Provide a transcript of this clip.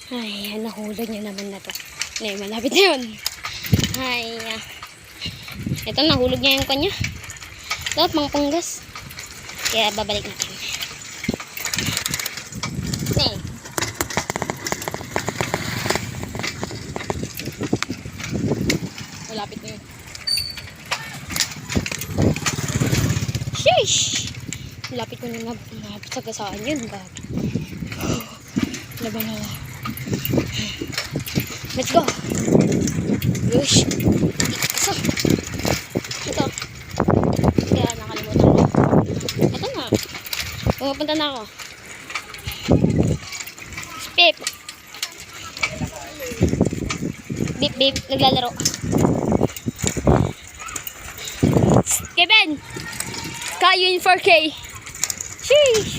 Ay, nahulog niya naman na to. Ay, malapit na yun. Ay, ito, nahulog niya yung kanya. Dapat mga panggas. Kaya babalik natin. Ay. Malapit na yun. Sheesh! Malapit ko na sagasaan yun. Laban na. Let's go! Yush! Isa! Ito. Kaya nakalimutan ko. Ito na. Pupunta na ako. Pip! Bip bip. Naglalaro. Kevin! Kayo in 4K! Sheesh!